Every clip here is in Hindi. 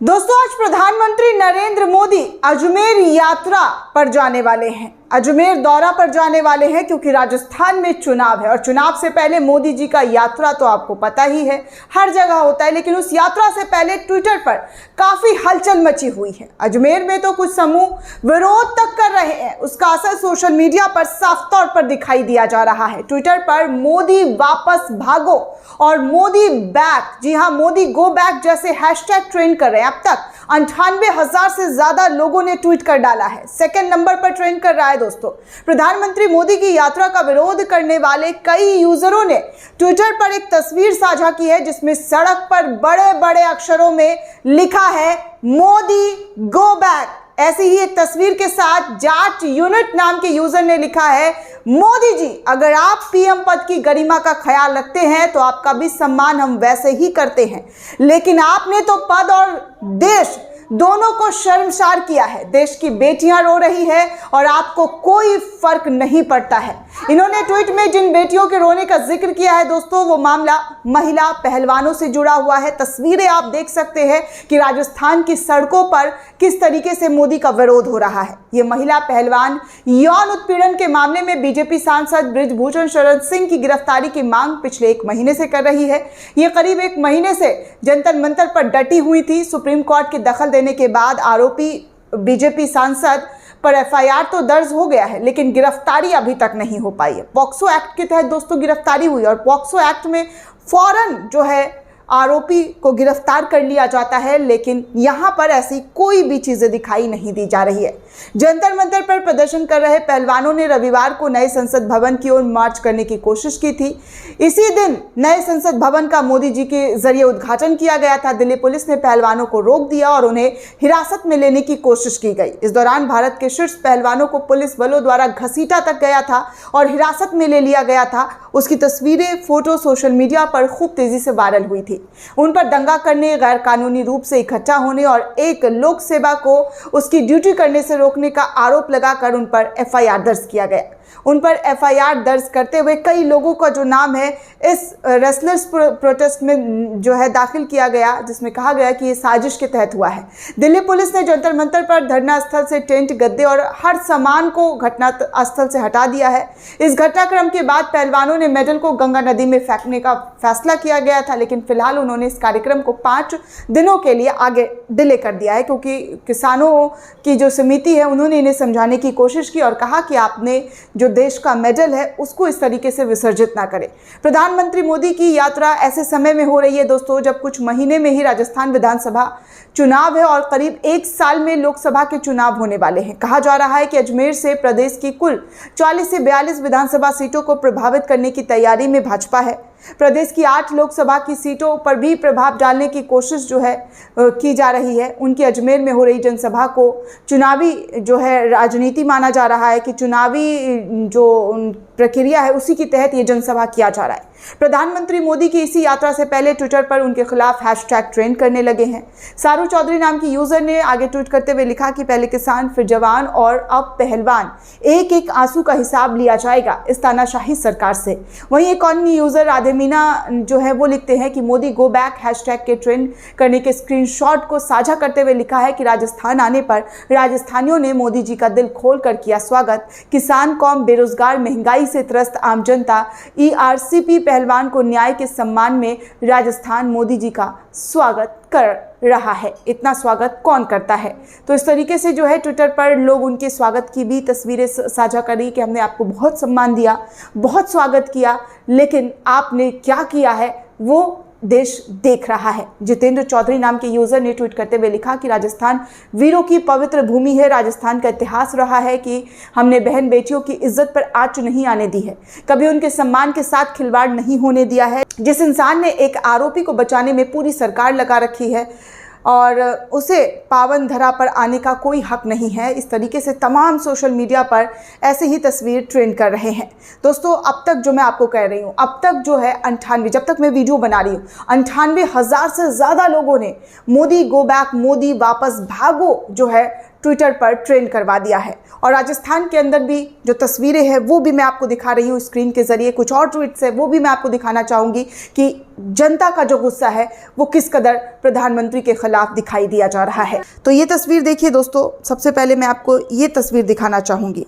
दोस्तों, आज प्रधानमंत्री नरेंद्र मोदी अजमेर यात्रा पर जाने वाले हैं, अजमेर दौरा पर जाने वाले हैं क्योंकि राजस्थान में चुनाव है और चुनाव से पहले मोदी जी का यात्रा तो आपको पता ही है, हर जगह होता है। लेकिन उस यात्रा से पहले ट्विटर पर काफी हलचल मची हुई है। अजमेर में तो कुछ समूह विरोध तक कर रहे हैं, उसका असर सोशल मीडिया पर साफ तौर पर दिखाई दिया जा रहा है। ट्विटर पर मोदी वापस भागो और मोदी बैक, जी हाँ, मोदी गो बैक जैसे हैशटैग ट्रेंड कर रहे हैं। अब तक 98,000 से ज्यादा लोगों ने ट्वीट कर डाला है। सेकंड नंबर पर ट्रेंड कर रहा है। दोस्तों, प्रधानमंत्री मोदी की यात्रा का विरोध करने वाले कई यूजरों ने ट्विटर पर एक तस्वीर साझा की है जिसमें सड़क पर बड़े बड़े अक्षरों में लिखा है मोदी गो बैक। ऐसी ही एक तस्वीर के साथ जाट यूनिट नाम के यूजर ने लिखा है, मोदी जी अगर आप पीएम पद की गरिमा का ख्याल रखते हैं तो आपका भी सम्मान हम वैसे ही करते हैं, लेकिन आपने तो पद और देश दोनों को शर्मसार किया है। देश की बेटियां रो रही है और आपको कोई फर्क नहीं पड़ता है। इन्होंने ट्वीट में जिन बेटियों के रोने का जिक्र किया है दोस्तों, वो मामला महिला पहलवानों से जुड़ा हुआ है। तस्वीरें आप देख सकते हैं कि राजस्थान की सड़कों पर किस तरीके से मोदी का विरोध हो रहा है। ये महिला पहलवान यौन उत्पीड़न के मामले में बीजेपी सांसद बृजभूषण शरण सिंह की गिरफ्तारी की मांग पिछले 1 महीने से कर रही है। ये करीब 1 महीने से जंतर मंतर पर डटी हुई थी। सुप्रीम कोर्ट के दखल देने के बाद आरोपी बीजेपी सांसद पर एफआईआर तो दर्ज हो गया है, लेकिन गिरफ्तारी अभी तक नहीं हो पाई है। पॉक्सो एक्ट के तहत दोस्तों गिरफ्तारी हुई और पॉक्सो एक्ट में फौरन जो है आरोपी को गिरफ्तार कर लिया जाता है, लेकिन यहां पर ऐसी कोई भी चीजें दिखाई नहीं दी जा रही है। जंतर मंतर पर प्रदर्शन कर रहे पहलवानों ने रविवार को नए संसद भवन की ओर मार्च करने की कोशिश की थी। इसी दिन नए संसद भवन का मोदी जी के जरिए उद्घाटन किया गया था। दिल्ली पुलिस ने पहलवानों को रोक दिया और उन्हें हिरासत में लेने की कोशिश की गई। इस दौरान भारत के शीर्ष पहलवानों को पुलिस बलों द्वारा घसीटा तक गया था और हिरासत में ले लिया गया था। उसकी तस्वीरें, फोटो सोशल मीडिया पर खूब तेजी से वायरल हुई थी। उन पर दंगा करने, गैर कानूनी रूप से इकट्ठा होने और एक लोक सेवा को उसकी ड्यूटी करने से रोकने का आरोप लगाकर उन पर एफआईआर दर्ज किया गया। उन पर एफआईआर दर्ज करते हुए कई लोगों का जो नाम है इस रेसलर्स प्रोटेस्ट में जो है दाखिल किया गया, जिसमें कहा गया कि ये साजिश के तहत हुआ है। दिल्ली पुलिस ने जंतर मंतर पर धरना स्थल से टेंट, गद्दे और हर सामान को घटना स्थल से हटा दिया है। इस घटनाक्रम के बाद पहलवानों ने मेडल को गंगा नदी में फेंकने का फैसला किया गया था, लेकिन फिलहाल उन्होंने इस कार्यक्रम को 5 दिनों के लिए आगे डिले कर दिया है क्योंकि किसानों की जो समिति है उन्होंने इन्हें समझाने की कोशिश की और कहा कि आपने जो देश का मेडल है उसको इस तरीके से विसर्जित ना करें। प्रधानमंत्री मोदी की यात्रा ऐसे समय में हो रही है दोस्तों जब कुछ महीने में ही राजस्थान विधानसभा चुनाव है और करीब 1 साल में लोकसभा के चुनाव होने वाले हैं। कहा जा रहा है कि अजमेर से प्रदेश की कुल 40 से 42 विधानसभा सीटों को प्रभावित करने की तैयारी में भाजपा है। प्रदेश की 8 लोकसभा की सीटों पर भी प्रभाव डालने की कोशिश जो है की जा रही है। उनकी अजमेर में हो रही जनसभा को चुनावी जो है राजनीति माना जा रहा है कि चुनावी जो प्रक्रिया है उसी के तहत ये जनसभा किया जा रहा है। प्रधानमंत्री मोदी की इसी यात्रा से पहले ट्विटर पर उनके खिलाफ हैशटैग ट्रेंड करने लगे हैं। सारू चौधरी नाम की यूजर ने आगे ट्वीट करते हुए लिखा कि पहले किसान फिर जवान और अब पहलवान, एक एक आंसू का हिसाब लिया जाएगा इस तानाशाही सरकार से। वहीं एक अन्य यूजर राधे मीना जो है वो लिखते हैं कि मोदी गो बैक हैशटैग के ट्रेंड करने के स्क्रीनशॉट को साझा करते हुए लिखा है कि राजस्थान आने पर राजस्थानियों ने मोदी जी का दिल खोल कर किया स्वागत। किसान कौम, बेरोजगार, महंगाई से त्रस्त आम जनता, ईआरसीपी पहलवान को न्याय के सम्मान में राजस्थान मोदी जी का स्वागत कर रहा है। इतना स्वागत कौन करता है? तो इस तरीके से जो है ट्विटर पर लोग उनके स्वागत की भी तस्वीरें साझा करी कि हमने आपको बहुत सम्मान दिया, बहुत स्वागत किया, लेकिन आपने क्या किया है वो देश देख रहा है। जितेंद्र चौधरी नाम के यूजर ने ट्वीट करते हुए लिखा कि राजस्थान वीरों की पवित्र भूमि है। राजस्थान का इतिहास रहा है कि हमने बहन बेटियों की इज्जत पर आंच नहीं आने दी है, कभी उनके सम्मान के साथ खिलवाड़ नहीं होने दिया है। जिस इंसान ने एक आरोपी को बचाने में पूरी सरकार लगा रखी है और उसे पावन धरा पर आने का कोई हक नहीं है, इस तरीके से तमाम सोशल मीडिया पर ऐसे ही तस्वीर ट्रेंड कर रहे हैं। दोस्तों, अब तक जो मैं आपको कह रही हूँ, अब तक जो है 98, जब तक मैं वीडियो बना रही हूँ, 98,000 से ज़्यादा लोगों ने मोदी गो बैक, मोदी वापस भागो जो है ट्विटर पर ट्रेंड करवा दिया है। और राजस्थान के अंदर भी जो तस्वीरें हैं वो भी मैं आपको दिखा रही हूँ स्क्रीन के ज़रिए। कुछ और ट्वीट्स है वो भी मैं आपको दिखाना चाहूँगी कि जनता का जो गुस्सा है वो किस कदर प्रधानमंत्री के खिलाफ दिखाई दिया जा रहा है। तो ये तस्वीर देखिए दोस्तों, सबसे पहले मैं आपको ये तस्वीर दिखाना चाहूँगी।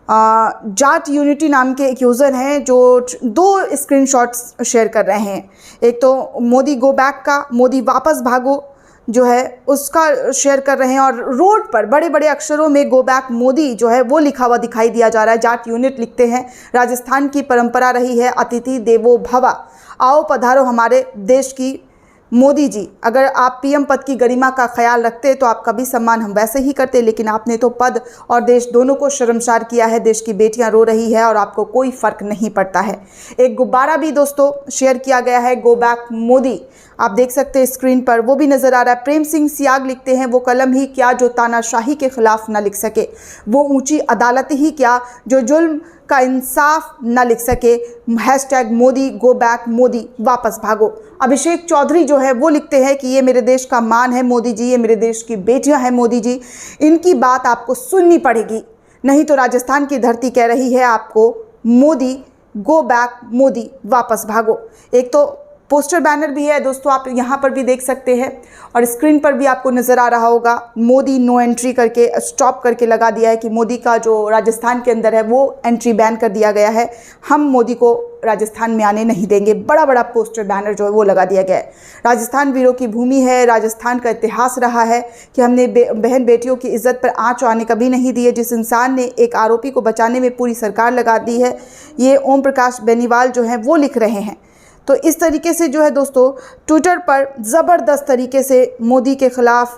जाट यूनिटी नाम के एक यूज़र हैं जो 2 स्क्रीनशॉट्स शेयर कर रहे हैं। एक तो मोदी गो बैक का, मोदी वापस भागो जो है उसका शेयर कर रहे हैं, और रोड पर बड़े बड़े अक्षरों में गो बैक मोदी जो है वो लिखा हुआ दिखाई दिया जा रहा है। जाट यूनिट लिखते हैं, राजस्थान की परंपरा रही है अतिथि देवो भव, आओ पधारो हमारे देश की मोदी जी। अगर आप पीएम पद की गरिमा का ख्याल रखते तो आपका भी सम्मान हम वैसे ही करते, लेकिन आपने तो पद और देश दोनों को शर्मसार किया है। देश की बेटियां रो रही है और आपको कोई फ़र्क नहीं पड़ता है। एक गुब्बारा भी दोस्तों शेयर किया गया है, गो बैक मोदी, आप देख सकते हैं स्क्रीन पर, वो भी नज़र आ रहा है। प्रेम सिंह सियाग लिखते हैं, वो कलम ही क्या जो तानाशाही के खिलाफ न लिख सके, वो ऊंची अदालत ही क्या जो जुल्म का इंसाफ न लिख सके, hashtag Modi go back Modi वापस भागो। अभिषेक चौधरी जो है वो लिखते हैं कि ये मेरे देश का मान है मोदी जी, ये मेरे देश की बेटियां हैं मोदी जी, इनकी बात आपको सुननी पड़ेगी, नहीं तो राजस्थान की धरती कह रही है आपको मोदी गो बैक मोदी वापस भागो। एक तो पोस्टर बैनर भी है दोस्तों, आप यहाँ पर भी देख सकते हैं, और स्क्रीन पर भी आपको नज़र आ रहा होगा, मोदी नो एंट्री करके स्टॉप करके लगा दिया है कि मोदी का जो राजस्थान के अंदर है वो एंट्री बैन कर दिया गया है, हम मोदी को राजस्थान में आने नहीं देंगे। बड़ा बड़ा पोस्टर बैनर जो है वो लगा दिया गया है। राजस्थान वीरों की भूमि है, राजस्थान का इतिहास रहा है कि हमने बहन बेटियों की इज्जत पर आँच आने कभी नहीं दिए। जिस इंसान ने एक आरोपी को बचाने में पूरी सरकार लगा दी है, ये ओम प्रकाश बेनीवाल जो हैं वो लिख रहे हैं। तो इस तरीके से जो है दोस्तों ट्विटर पर ज़बरदस्त तरीके से मोदी के ख़िलाफ़,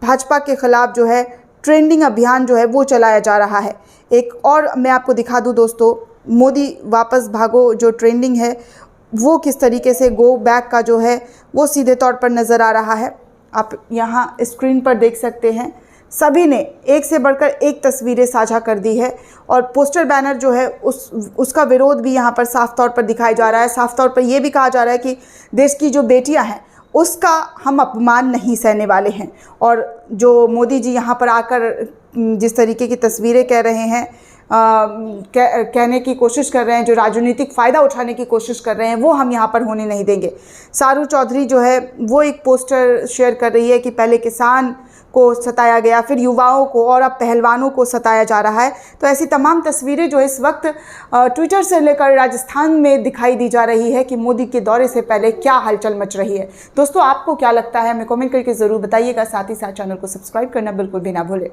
भाजपा के ख़िलाफ़ जो है ट्रेंडिंग अभियान जो है वो चलाया जा रहा है। एक और मैं आपको दिखा दूं दोस्तों, मोदी वापस भागो जो ट्रेंडिंग है वो किस तरीके से गो बैक का जो है वो सीधे तौर पर नज़र आ रहा है। आप यहाँ स्क्रीन पर देख सकते हैं, सभी ने एक से बढ़कर एक तस्वीरें साझा कर दी है, और पोस्टर बैनर जो है उसका विरोध भी यहाँ पर साफ तौर पर दिखाया जा रहा है। साफ तौर पर यह भी कहा जा रहा है कि देश की जो बेटियां हैं उसका हम अपमान नहीं सहने वाले हैं। और जो मोदी जी यहाँ पर आकर जिस तरीके की तस्वीरें कह रहे हैं, कहने की कोशिश कर रहे हैं, जो राजनीतिक फ़ायदा उठाने की कोशिश कर रहे हैं, वो हम यहाँ पर होने नहीं देंगे। सारू चौधरी जो है वो एक पोस्टर शेयर कर रही है कि पहले किसान को सताया गया, फिर युवाओं को, और अब पहलवानों को सताया जा रहा है। तो ऐसी तमाम तस्वीरें जो इस वक्त ट्विटर से लेकर राजस्थान में दिखाई दी जा रही है कि मोदी के दौरे से पहले क्या हलचल मच रही है। दोस्तों आपको क्या लगता है हमें कमेंट करके ज़रूर बताइएगा। साथ ही साथ चैनल को सब्सक्राइब करना बिल्कुल भी ना भूलें।